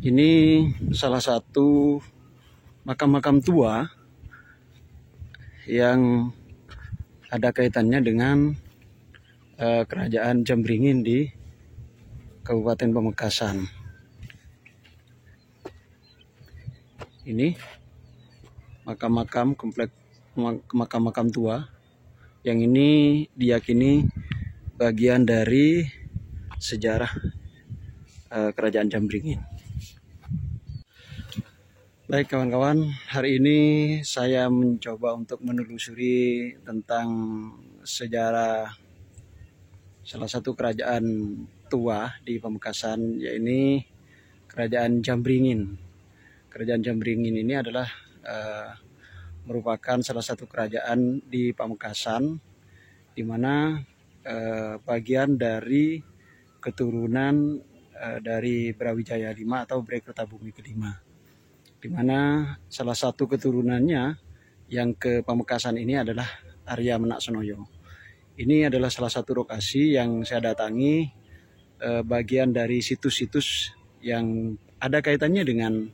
Ini salah satu makam-makam tua yang ada kaitannya dengan kerajaan Jambringin di Kabupaten Pamekasan. Ini makam-makam komplek makam-makam tua yang ini diyakini bagian dari sejarah kerajaan Jambringin. Baik kawan-kawan, hari ini saya mencoba untuk menelusuri tentang sejarah salah satu kerajaan tua di Pamekasan, yaitu kerajaan Jambringin. Kerajaan Jambringin ini adalah merupakan salah satu kerajaan di Pamekasan, di mana bagian dari keturunan dari Brawijaya V atau Bhre Kertabumi ke-5. Di mana salah satu keturunannya yang ke Pamekasan ini adalah Arya Menaksonoyo. Ini adalah salah satu lokasi yang saya datangi, bagian dari situs-situs yang ada kaitannya dengan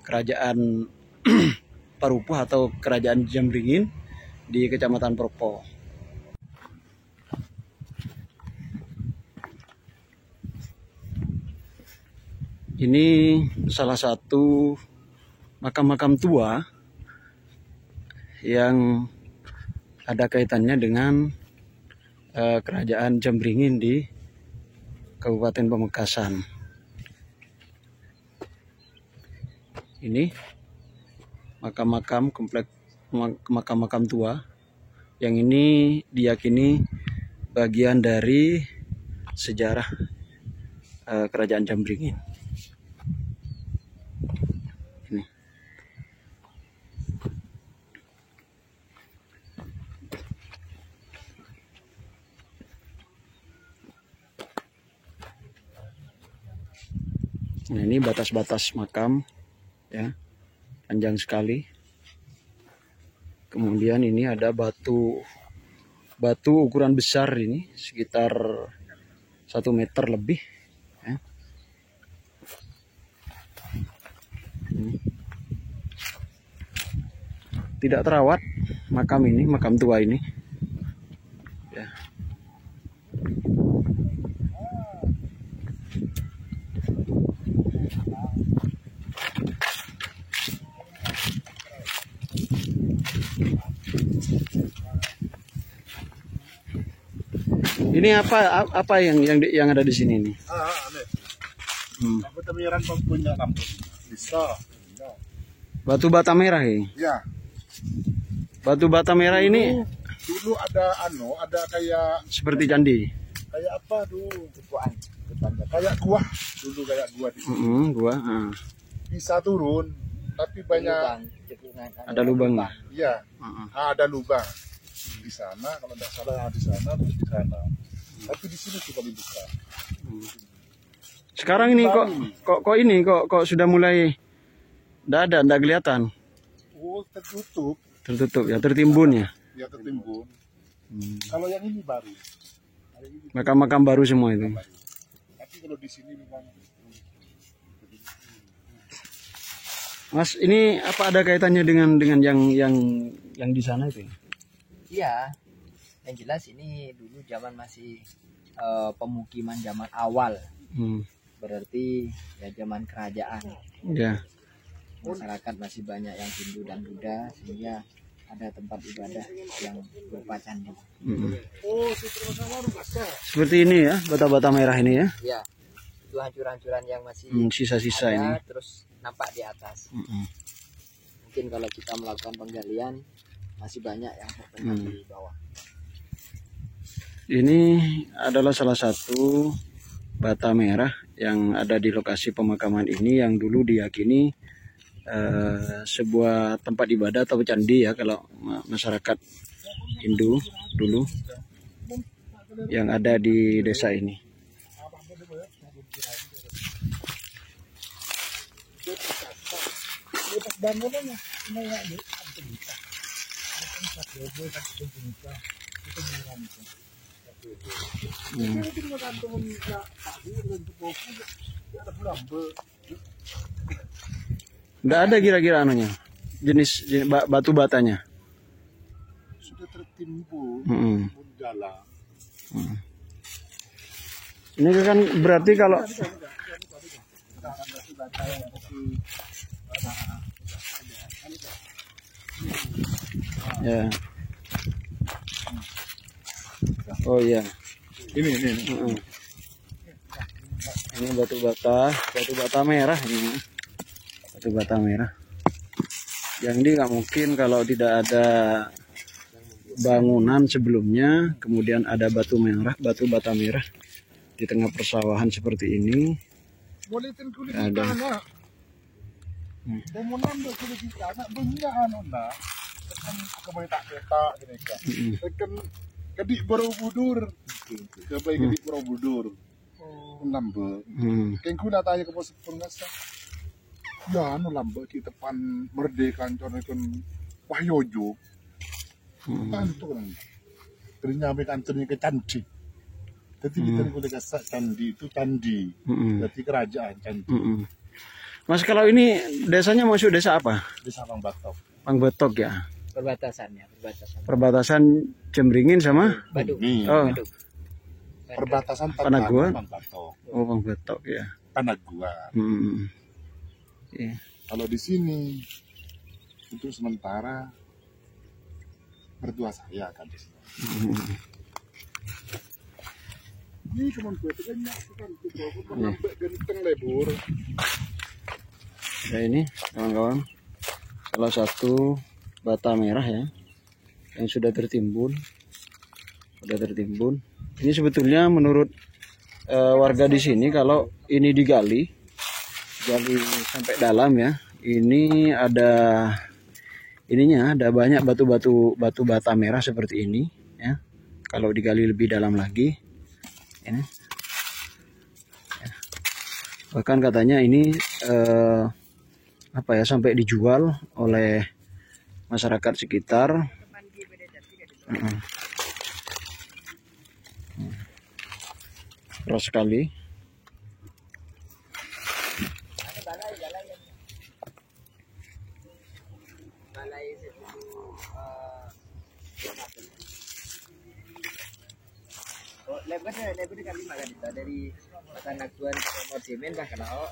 kerajaan Parupuh atau kerajaan Jambringin di Kecamatan Propo. Ini salah satu makam-makam tua yang ada kaitannya dengan kerajaan Jambringin di Kabupaten Pamekasan. Ini makam-makam komplek makam-makam tua yang ini diyakini bagian dari sejarah kerajaan Jambringin. Ini. Nah, ini batas-batas makam ya, panjang sekali. Kemudian ini ada batu ukuran besar, ini sekitar 1 meter lebih ya. Tidak terawat makam ini, makam tua ini ya. Ini apa yang ada di sini nih? Batu bata merah ini. Ya. Batu bata merah ini Dulu ada kayak seperti candi. Kayak apa dulu? Kayak gua dulu, kayak gua di sini. Gua. Bisa turun, tapi banyak Ada lubang. Iya. Ada lubang di sana, kalau tidak salah di sana, terus di sana. Tapi di sini coba dibuka. Sekarang ini kok sudah mulai enggak kelihatan. Oh, tertutup. Tertutup ya, tertimbun ya. Ya tertimbun. Kalau yang ini baru. Makam-makam baru semua itu. Tapi kalau di sini memang. Mas, ini apa ada kaitannya dengan yang di sana itu? Iya, yang jelas ini dulu zaman masih pemukiman zaman awal, berarti ya zaman kerajaan. Ya. Masyarakat masih banyak yang Hindu dan Buddha, sehingga ada tempat ibadah yang berupa candi. Seperti ini ya, bata-bata merah ini ya. Ya, itu hancur-hancuran yang masih sisa-sisa ini. Terus nampak di atas. Mungkin kalau kita melakukan penggalian masih banyak yang terpental di bawah. Ini adalah salah satu bata merah yang ada di lokasi pemakaman ini, yang dulu diyakini sebuah tempat ibadah atau candi ya, kalau masyarakat Hindu dulu yang ada di desa ini. Nggak ada kira-kira anunya, jenis batu batanya. Sudah tertimbun, Mm-mm. jalan. Ini kan berarti kalau ya. Oh iya. Ini. Mm-mm. Ini batu bata merah ini. Batu bata merah. Yang ini nggak mungkin kalau tidak ada bangunan sebelumnya, kemudian ada batu bata merah di tengah persawahan seperti ini. Boleh kulit Ada. anak. Bangunan dah kulit anak banyak anak nak. Kan kebaik tak ketak gini kan. Kan kedik Borobudur. Kebaik kedik Borobudur. Lambe. Kan ku nak tanya ke pos pengasa. Ya anu lambe di depan Merdeka kan Wahyojo. Kan tu kan. Ternyata kantornya ke Candi. Jadi kita boleh kasih candi itu candi. Berarti kerajaan candi. Mas, kalau ini desanya masuk desa apa? Desa Pangbatok. Pangbetok ya. Perbatasan Jemberingin sama Badung. oh, Perbatasan Panagua. Pangbatok. Oh, Pangbetok ya. Panagua. Iya. Kalau di sini untuk sementara mertua saya kan di sini. Ini cuma gue banyak kan genteng lebur. Ya ini kawan-kawan, salah satu bata merah ya yang sudah tertimbun. Ini sebetulnya menurut warga di sini, kalau ini digali sampai dalam ya, ini ada banyak batu bata merah seperti ini ya. Kalau digali lebih dalam lagi ini ya. Bahkan katanya ini sampai dijual oleh masyarakat sekitar. Keras sekali. Lebar kali makan itu dari Panaguan ke Morjemen bah kalau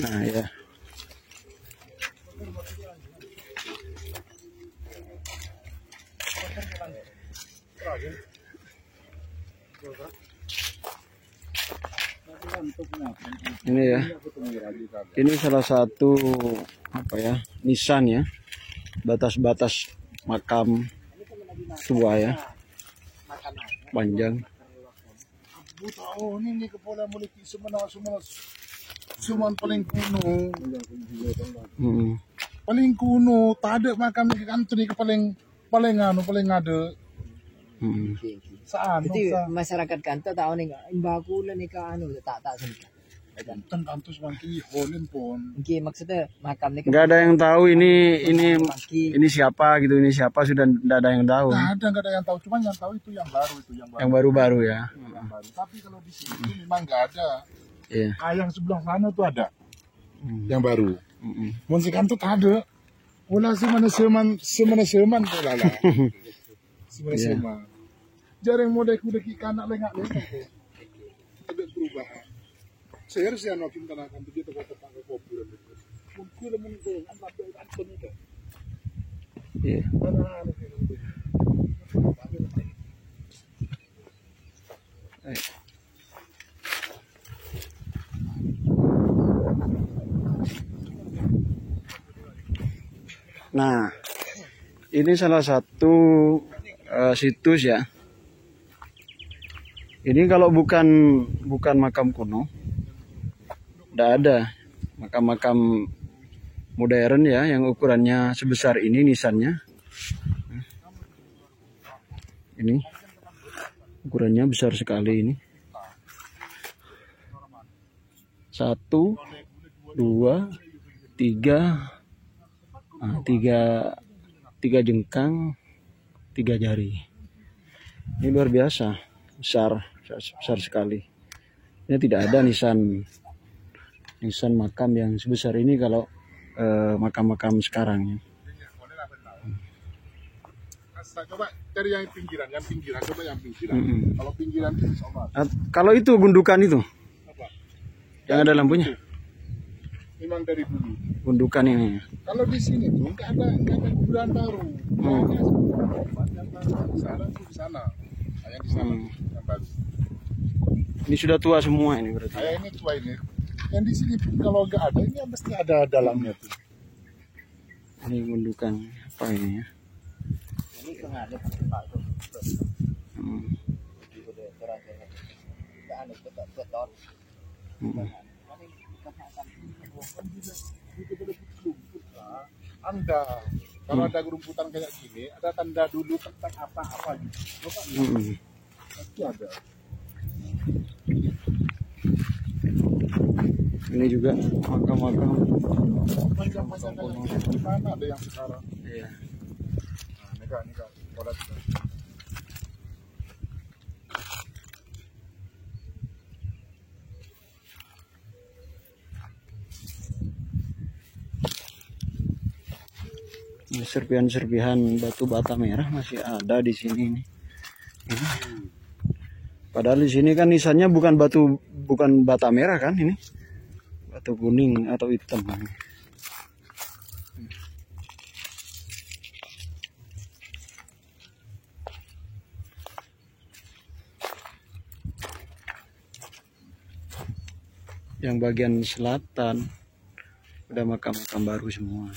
Nah ya. Ini ya. Ini salah satu nisan ya. Batas-batas makam tua ya. Panjang. Ini kepala mulai semua paling kuno. Paling kuno, tak ada makam di kantor ni paling ada. Jadi masyarakat kantor tahu nih imbaku lah nih tak sendiri. Kan kantor semangki holen pun. Mungkin maksudnya makam nih. Nggak ada yang tahu ini siapa gitu, ini siapa, sudah nggak ada yang tahu. Nggak ada yang tahu, cuma yang tahu itu yang baru Yang baru-baru ya. Yang baru. Tapi kalau di sini memang nggak ada. Iya. Yang sebelah sana tuh ada. Yang baru. Monsikan tuh ada. Ulah semana seman tuh lala. Semana. Jarang model kuda kanak lengak. Ada perubahan. Saya harus yang nokin tanah kan dia tempat kopi. Mungkin mungkin apa itu. Iya. Nah, ini salah satu situs ya. Ini kalau bukan makam kuno, tidak ada makam-makam modern ya yang ukurannya sebesar ini nisannya. Ini ukurannya besar sekali ini. 1, 2, 3. Tiga jengkang, 3 jari. Ini luar biasa, besar sekali. Ini tidak ada nisan nisan makam yang sebesar ini kalau makam-makam sekarang ya. Coba cari yang pinggiran, coba yang pinggiran. Kalau pinggiran itu sama. Kalau itu gundukan itu, Apa? yang ada lampunya, Memang dari dulu. gundukan ini. Kalau di sini tuh nggak ada kuburan baru. Yang baru di sana tuh di sana. Yang di sana yang baru. Ini sudah tua semua ini berarti. Kayak ini tua ini. Yang di sini pun kalau nggak ada ini mesti ada dalamnya tuh. Ini gundukan apa ini ya? Ini sengaja Pak tuh. Anda kalau ada gerumputan kayak gini, ada tanda dulu tentang apa-apa gitu. Coba lihat. Pasti ada. Ini juga makam-makam. Panjang-panjang kayak gini, di mana ada yang sekarang? Iya. Nah, ini kak, kolat. Ini serpihan-serpihan batu bata merah masih ada di sini nih. Ini. Padahal di sini kan nisannya bukan bata merah kan ini, batu kuning atau hitam. Yang bagian selatan udah makam-makam baru semua.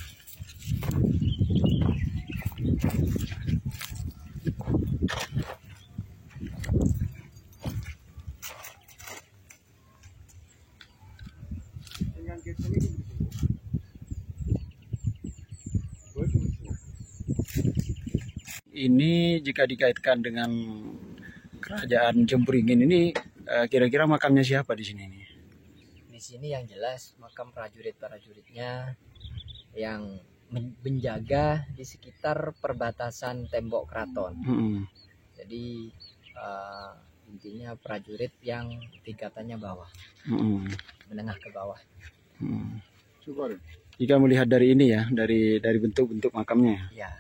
Ini jika dikaitkan dengan kerajaan Jemberingin ini, kira-kira makamnya siapa di sini nih? Di sini yang jelas makam prajurit-prajuritnya yang menjaga di sekitar perbatasan tembok keraton. Jadi intinya prajurit yang tingkatannya bawah, menengah ke bawah. Jika melihat dari ini ya, dari bentuk-bentuk makamnya. Ya,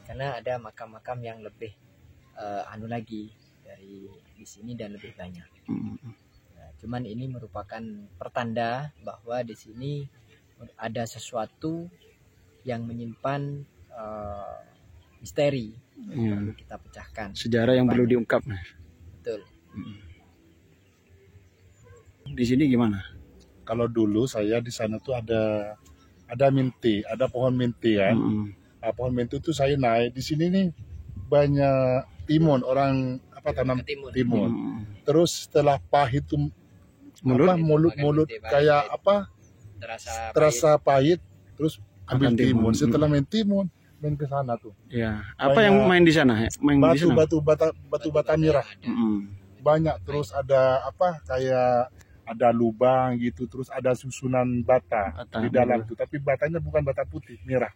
karena ada makam-makam yang lebih anu lagi dari di sini dan lebih banyak. Nah, cuman ini merupakan pertanda bahwa di sini ada sesuatu yang menyimpan misteri yang perlu kita pecahkan. Sejarah yang perlu diungkap. Betul. Di sini gimana? Kalau dulu saya di sana tuh ada minti, ada pohon minti kan. Nah, pohon minti itu saya naik di sini nih banyak timun, orang apa tanam timun. Terus setelah pahit tuh mulut kayak apa terasa pahit, terus ambil timun. Setelah main timun, main ke sana tuh. Ya. Apa yang main di sana? Batu bata merah. Banyak, terus ada apa kayak ada lubang gitu, terus ada susunan bata di dalam tuh, tapi batanya bukan bata putih, merah.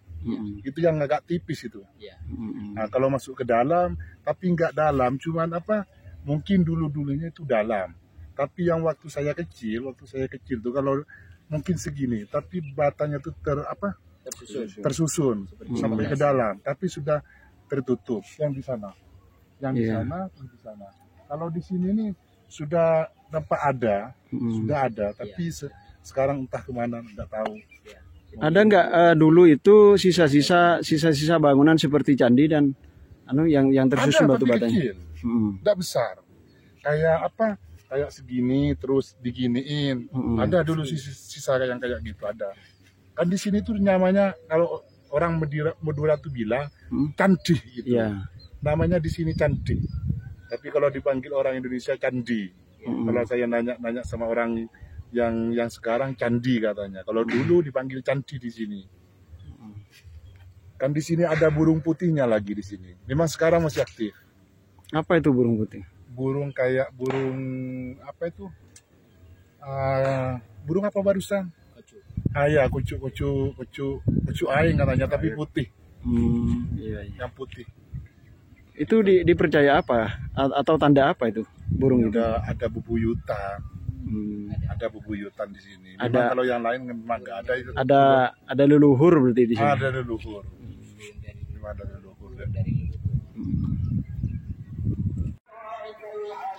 Itu yang agak tipis itu. Nah, kalau masuk ke dalam, tapi nggak dalam, cuman apa? Mungkin dulunya itu dalam. Tapi yang waktu saya kecil tuh kalau mungkin segini, tapi batanya tuh tersusun sampai ke dalam, tapi sudah tertutup. Yang di sana, di sana. Kalau di sini nih sudah nampak sudah ada, tapi sekarang entah kemana, nggak tahu. Ada nggak dulu itu sisa-sisa bangunan seperti candi dan yang tersusun batu batanya? Nggak besar, kayak apa? Kayak segini terus diginiin. Ada dulu sisa yang kayak gitu ada. Kan di sini tuh namanya kalau orang Madura tuh bilang candi gitu. Namanya di sini candi. Tapi kalau dipanggil orang Indonesia candi. Kalau saya nanya sama orang yang sekarang candi katanya. Kalau dulu dipanggil candi di sini. Kan di sini ada burung putihnya lagi di sini. Memang sekarang masih aktif. Apa itu burung putih? Burung kayak burung apa itu? Burung apa barusan? Ya, kucu aing katanya, tapi putih. Yang putih. Itu dipercaya apa? Atau tanda apa itu burung itu? Ada bebuyutan. Ada bebuyutan di sini. Ada. Memang kalau yang lain memang nggak ada itu. Ada leluhur berarti di sini. Ada leluhur. Memang ada leluhur.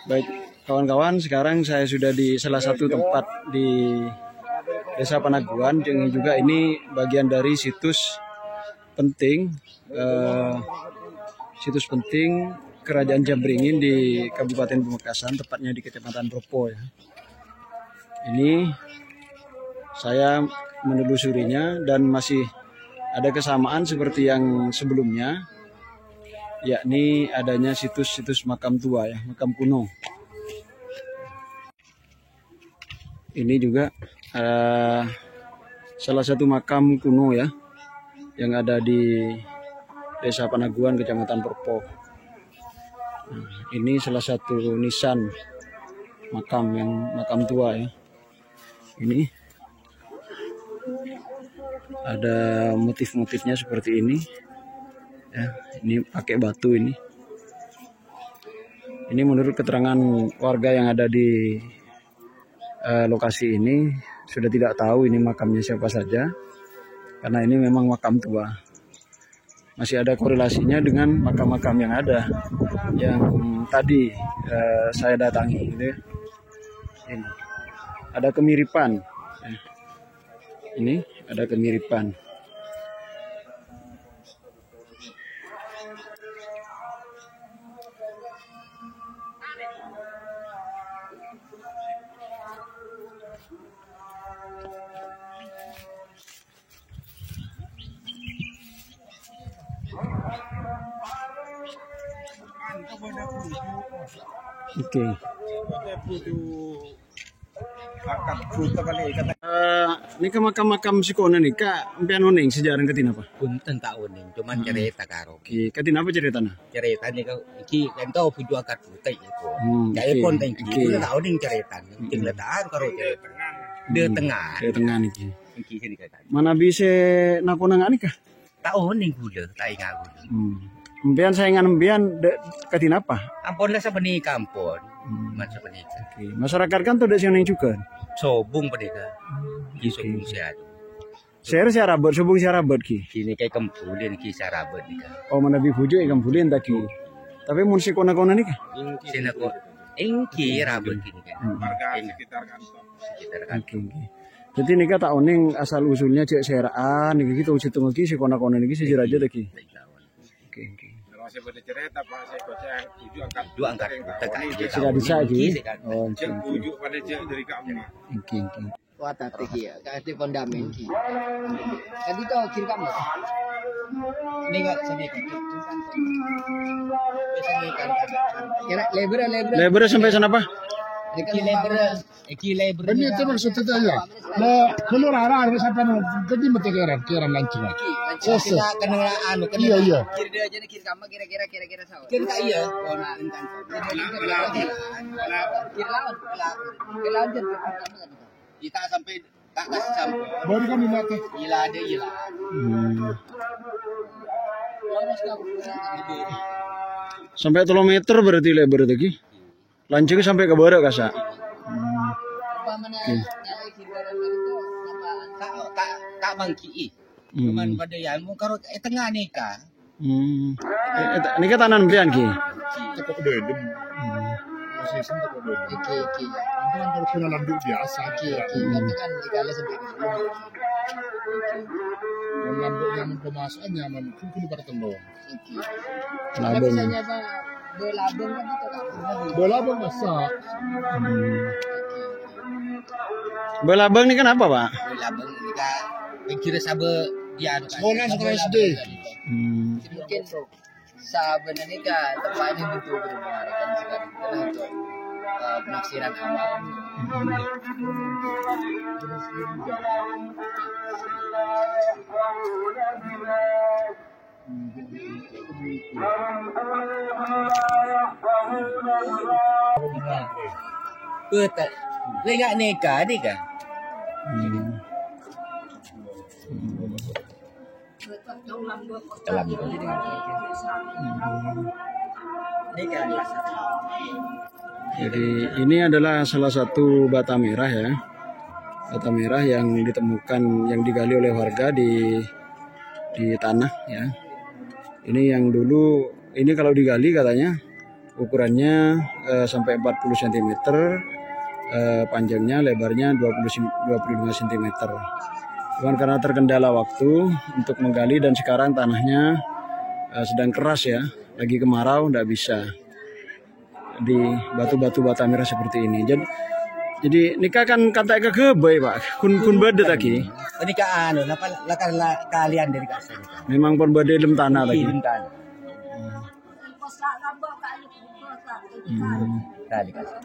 Baik, kawan-kawan, sekarang saya sudah di salah satu tempat di Desa Panaguan, yang juga ini bagian dari situs penting Kerajaan Jamberingin di Kabupaten Pamekasan, tepatnya di Kecamatan Propo ya. Ini saya menelusurinya dan masih ada kesamaan seperti yang sebelumnya, yakni adanya situs-situs makam tua ya, makam kuno. Ini juga salah satu makam kuno ya yang ada di Desa Panaguan, Kecamatan Propo. Nah, ini salah satu nisan makam tua ya. Ini ada motif-motifnya seperti ini. Ya, ini pakai batu ini. Ini menurut keterangan warga yang ada di lokasi ini sudah tidak tahu ini makamnya siapa saja, karena ini memang makam tua. Masih ada korelasinya dengan makam-makam yang ada yang tadi saya datangi gitu ya. Ini ada kemiripan. Ini ada kemiripan. Oke. Ini ke makam-makam Sikona nih kak, empian oning sejarah ketin apa? Punten tak oning, cuman cerita karo. Oke, ketin apa ceritanya? Ceritanya kau iki kan tau puju akar putih itu. Jadi pun tengki itu tak oning ceritanya. Tinggal tahan karo cerita. Dia tengah. Dia tengah nih. Iki sini kata. Mana bisa nakonang ani kah? Tak oning gula, tak ingat gula. Empian saingan empian ketin apa? Ampun lah sebenih kampung. Masa benih. Oke, masyarakat kan tuh ada sini juga. Sobung pendeka. Ki sobung sehat. Saya rabot sobung saya rabot ki. Kini kayak kempulin ki sarabot nika. Oh mana bibujo ikan pulin tak ki. Tapi mun si kona-kona nih kah? Sini aku. Engki rabot kini kan. Warga sekitar kantor. Sekitar kan. Oke. Jadi nika tak oning asal usulnya cek seraan nika gitu situ lagi si kona-kona niki sejir aja tak ki. Oke. Kalau saya boleh cerita Pak, saya kocak tujuh angkat tekan. Sudah bisa aja. Oh, cek tujuh pada cek dari kamu. Oke. Wah tadi ya, kasih fondamen ki. Tadi tuh kiri kamu. Ini enggak sini kan. Kira lebar. Lebar sampai sana apa? Iki lebar. Benar itu maksudnya ya. Nah, kalau rara harus sampai jadi kira lancung. Kita kena anu kena. Iya. Kiri dia aja kiri kamu kira-kira sama. Kiri tak iya. Kiri lawan. Kita sampai tak kasih sampai. Baru kan dilatih. Gila. Sampai 3 meter berarti lebar tadi. Lancungnya sampai ke bawah kasa. Tak bangki. Cuman pada yang mau karo tengah nikah. Ini kan tanan belian ki. Tekok dedem. Posisi tekok dedem. Iki. Kan kalau kena landuk biasa. Iki. Nanti kan dikali sampai ke sini. Landuk yang pemasakan nyaman. Kudu pada tendong. Iki. Labung. Misalnya apa? Belabung kan itu kan. Belabung masak. Belabang ini kan apa pak? Belabung nikah. Kira sabe dia sekolah SD. Mungkin sebenarnya kan tepatnya bentuk bermuara kan sekarang untuk penafsiran awal. Betul. Lengak nikah ni kan? Dalam Jadi ini adalah salah satu bata merah ya. Bata merah yang ditemukan, yang digali oleh warga di tanah ya. Ini yang dulu, ini kalau digali katanya ukurannya sampai 40 cm, panjangnya, lebarnya 25 cm. Cuman karena terkendala waktu untuk menggali dan sekarang tanahnya sedang keras ya, lagi kemarau, nggak bisa di batu-batu bata merah seperti ini. Jadi nikah kan kata kegebe Pak, kun bedet lagi. Ini ka ano, kalian dari kasih. Memang pun bede dalam tanah lagi. Kali kasih.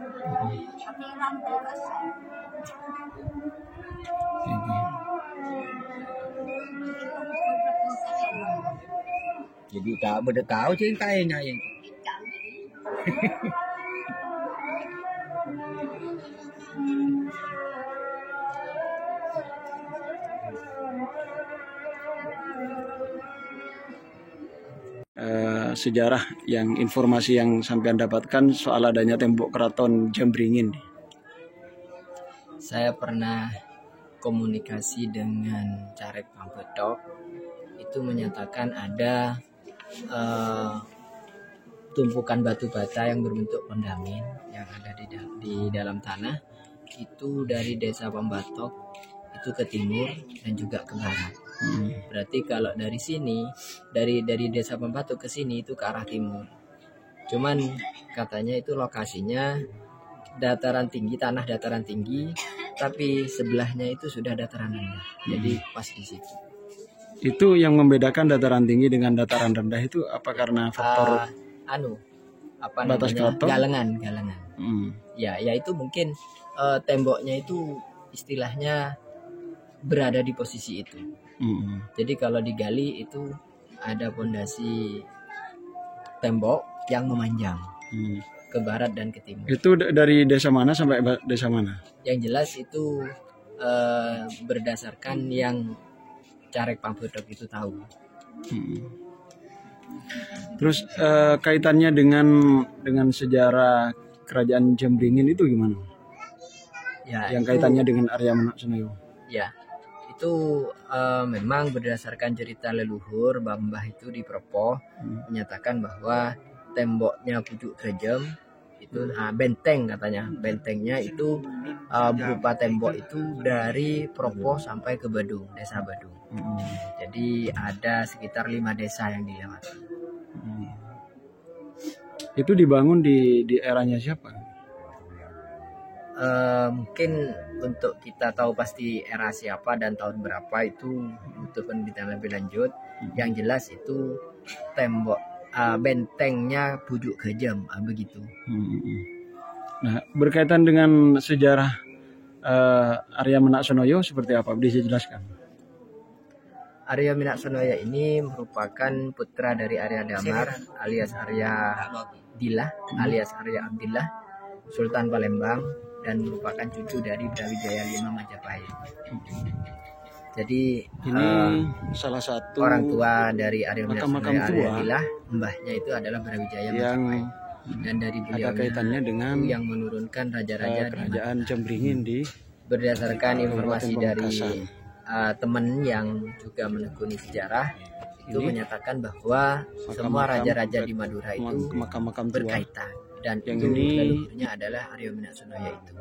Jadi tak berdekau cintainya yang. Sejarah yang informasi yang sampean dapatkan soal adanya tembok keraton Jambringin. Saya pernah komunikasi dengan Carek Pampedok, itu menyatakan ada tumpukan batu bata yang berbentuk pendamin yang ada di dalam tanah, itu dari desa Pambatok itu ke timur dan juga ke barat. Berarti kalau dari sini, dari desa Pambatok ke sini itu ke arah timur. Cuman katanya itu lokasinya dataran tinggi, tanah dataran tinggi, tapi sebelahnya itu sudah dataran rendah. Jadi pas di situ. Itu yang membedakan dataran tinggi dengan dataran rendah itu apa karena faktor batas keraton? Galengan. Ya itu mungkin temboknya itu istilahnya berada di posisi itu. Jadi kalau digali itu ada pondasi tembok yang memanjang ke barat dan ke timur. Itu dari desa mana sampai desa mana? Yang jelas itu berdasarkan yang Carek Pampedok itu tahu. Terus kaitannya dengan sejarah kerajaan Jambringin itu gimana? Ya, yang kaitannya dengan Arya Menaksono. Ya, itu memang berdasarkan cerita leluhur Bambah itu di Propo menyatakan bahwa temboknya Pucuk Kejem itu benteng katanya, bentengnya itu berupa tembok itu dari Propo sampai ke Badung, desa Badung. Jadi ada sekitar 5 desa yang dilewati. Itu dibangun di eranya siapa? Mungkin untuk kita tahu pasti era siapa dan tahun berapa itu butuh penelitian lebih lanjut. Yang jelas itu tembok bentengnya Pucuk Kejem begitu. Nah, berkaitan dengan sejarah Arya Menaksono seperti apa? Bisa jelaskan? Arya Menaksono ini merupakan putra dari Arya Damar alias Arya Dilah alias Arya Abdillah, Sultan Palembang, dan merupakan cucu dari Brawijaya V Majapahit. Jadi ini salah satu orang tua dari Arya Menaksono Arya Dilah, mbahnya itu adalah Brawijaya Majapahit. Dan dari beliau ada kaitannya dengan yang menurunkan raja-raja kerajaan Jambringin di berdasarkan informasi dari teman yang juga menekuni sejarah itu menyatakan bahwa semua raja-raja di Madura itu makam-makam berkaitan dan yang itu ini leluhurnya adalah Arya Menaksono itu.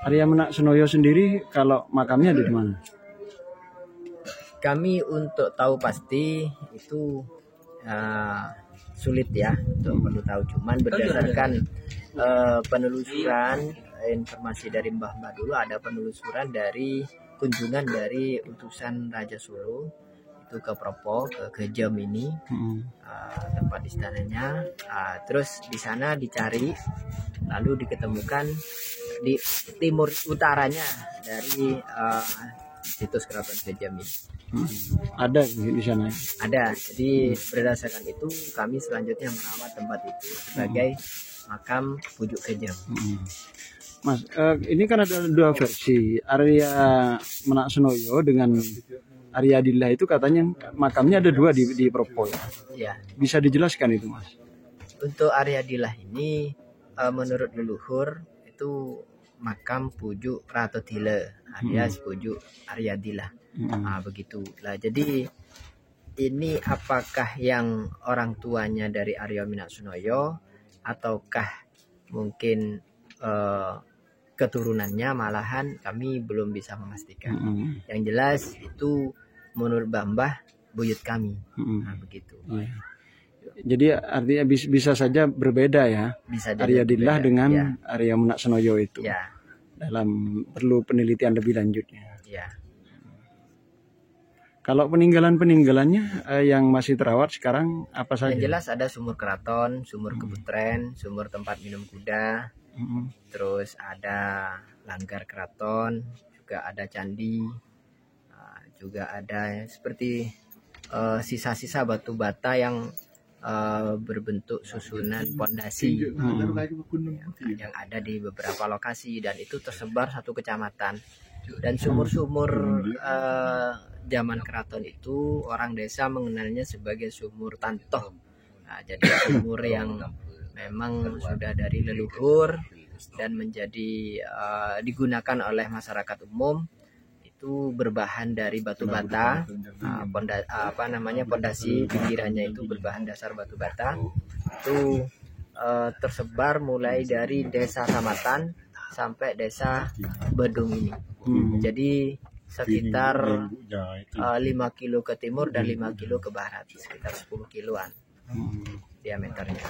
Arya Menaksono sendiri kalau makamnya di mana? Kami untuk tahu pasti itu sulit ya untuk perlu tahu, cuman berdasarkan penelusuran informasi dari mbah-mbah dulu, ada penelusuran dari kunjungan dari utusan Raja Solo itu ke Propo, ke Kejem ini tempat istananya, terus di sana dicari lalu diketemukan di timur utaranya dari situs Keraton Kejem ini. Ada di sana. Ada. Jadi berdasarkan itu kami selanjutnya merawat tempat itu sebagai makam Pucuk Kejem. Mas, ini kan ada dua versi. Arya Menaksono dengan Arya Dilah itu katanya makamnya ada dua di Propo ya. Ya. Bisa dijelaskan itu, Mas? Untuk Arya Dilah ini menurut leluhur itu makam Pujuk Ratotile alias Pujuk Aryadillah. Begitu lah. Jadi ini apakah yang orang tuanya dari Arya Minaksunoyo ataukah mungkin keturunannya, malahan kami belum bisa memastikan. Yang jelas itu menurut Mbah buyut kami. Begitu. Jadi artinya bisa saja berbeda ya. Bisa Aryadillah dengan ya. Arya Minaksunoyo itu. Ya. Dalam perlu penelitian lebih lanjutnya. Ya. Kalau peninggalannya yang masih terawat sekarang apa saja? Yang jelas ada sumur keraton, sumur keputren, sumur tempat minum kuda, terus ada langgar keraton, juga ada candi, juga ada seperti sisa-sisa batu bata yang berbentuk susunan pondasi yang ada di beberapa lokasi, dan itu tersebar satu kecamatan. Dan sumur-sumur zaman keraton itu orang desa mengenalnya sebagai sumur Tantoh. Jadi sumur yang memang sudah dari leluhur dan menjadi digunakan oleh masyarakat umum, itu berbahan dari batu bata. Pondasi pinggirannya itu berbahan dasar batu bata. Itu tersebar mulai dari desa Samatan sampai desa Bedung ini. Jadi sekitar 5 kilo ke timur dan 5 kilo ke barat, sekitar 10 kiloan diameternya.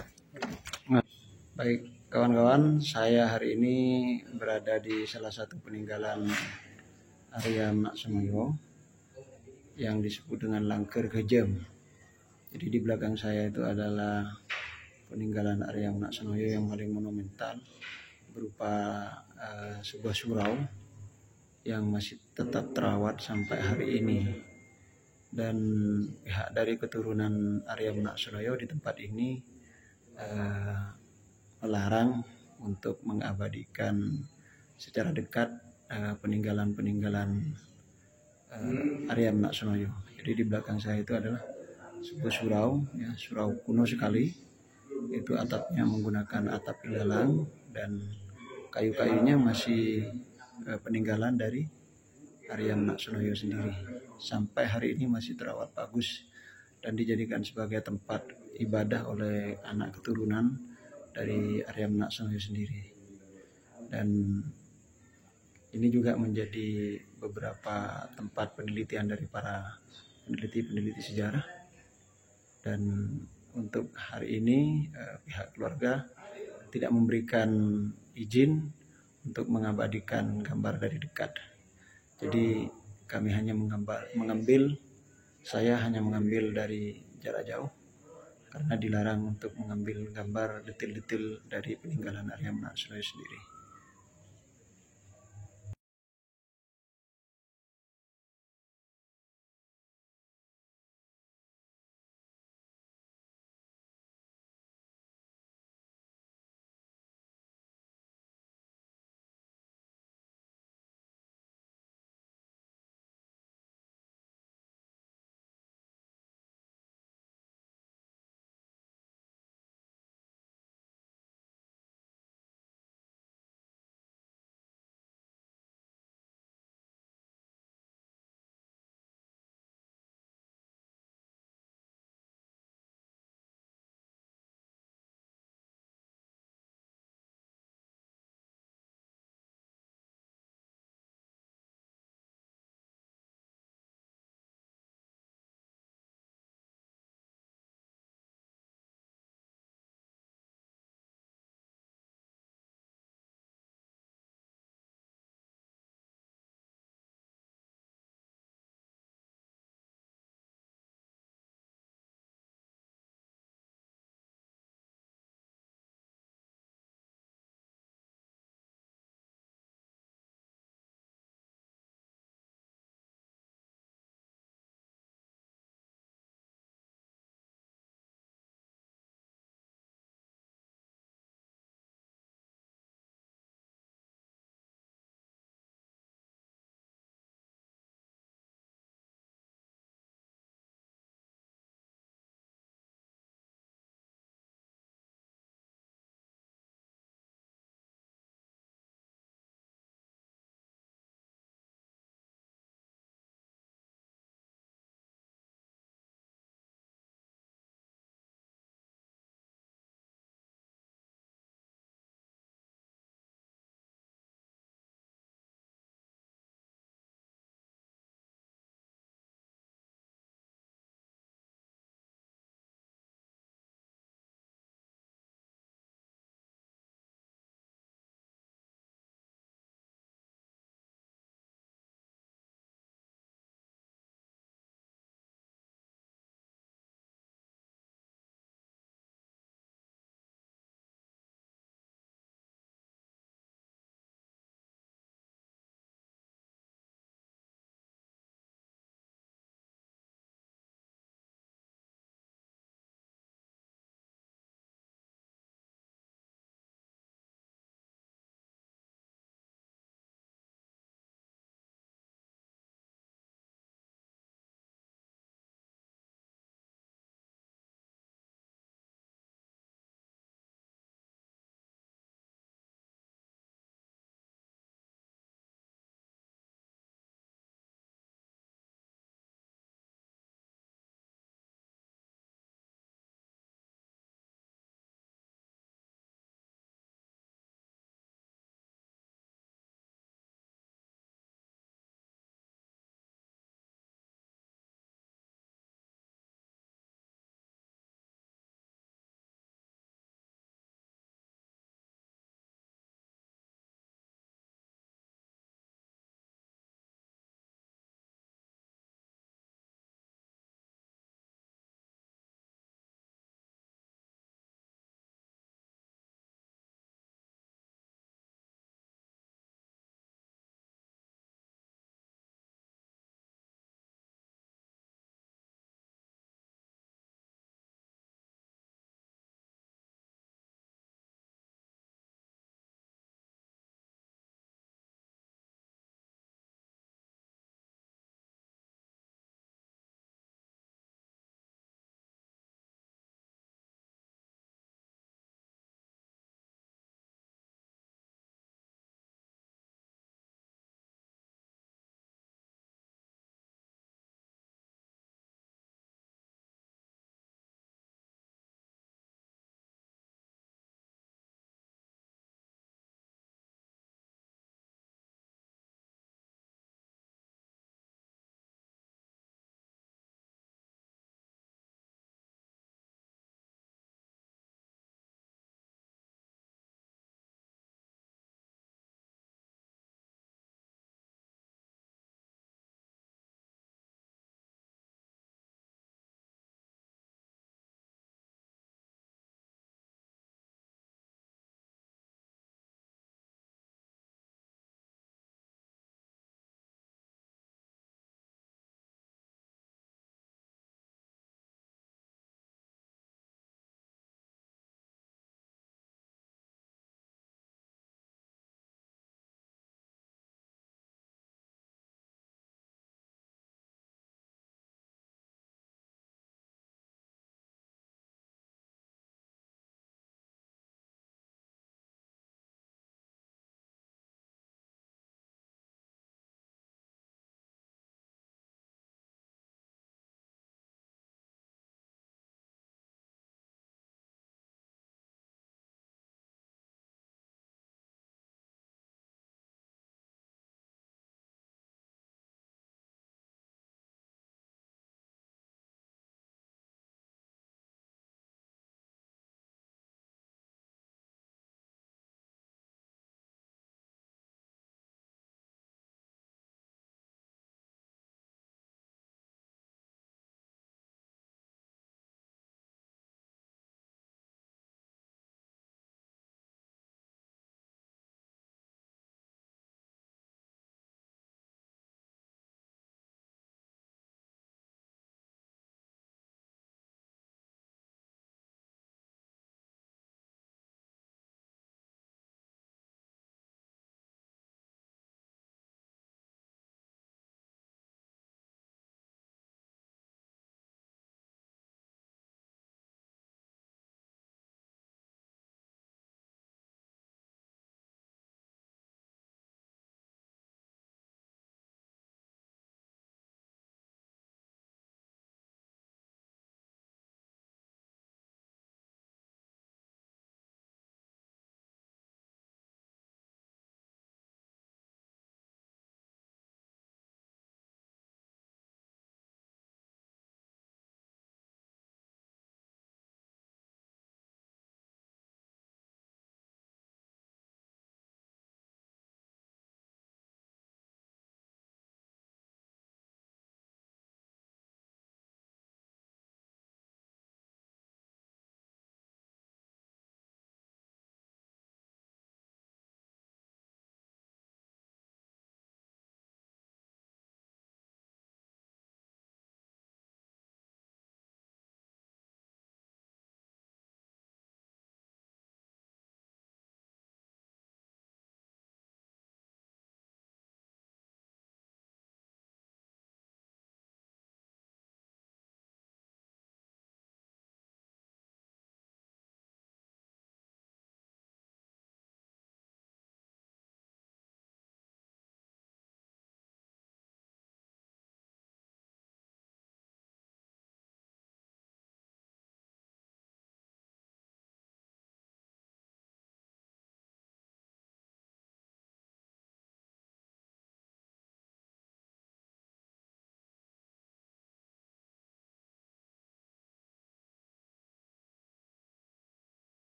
Baik kawan-kawan, saya hari ini berada di salah satu peninggalan Arya Minaksunoyo yang disebut dengan Langker Kejem. Jadi di belakang saya itu adalah peninggalan Arya Minaksunoyo yang paling monumental, berupa sebuah surau yang masih tetap terawat sampai hari ini. Dan pihak dari keturunan Arya Minaksunoyo di tempat ini melarang untuk mengabadikan secara dekat peninggalan-peninggalan Arya Minaksunoyo. Jadi di belakang saya itu adalah sebuah surau, ya, surau kuno sekali. Itu atapnya menggunakan atap ilalang dan kayu-kayunya masih peninggalan dari Arya Minaksunoyo sendiri. Sampai hari ini masih terawat bagus dan dijadikan sebagai tempat ibadah oleh anak keturunan dari Arya Minaksunoyo sendiri. Dan ini juga menjadi beberapa tempat penelitian dari para peneliti sejarah. Dan untuk hari ini pihak keluarga tidak memberikan izin untuk mengabadikan gambar dari dekat. Jadi kami hanya saya hanya mengambil dari jarak jauh karena dilarang untuk mengambil gambar detil-detil dari peninggalan Arya Minaksunoyo sendiri.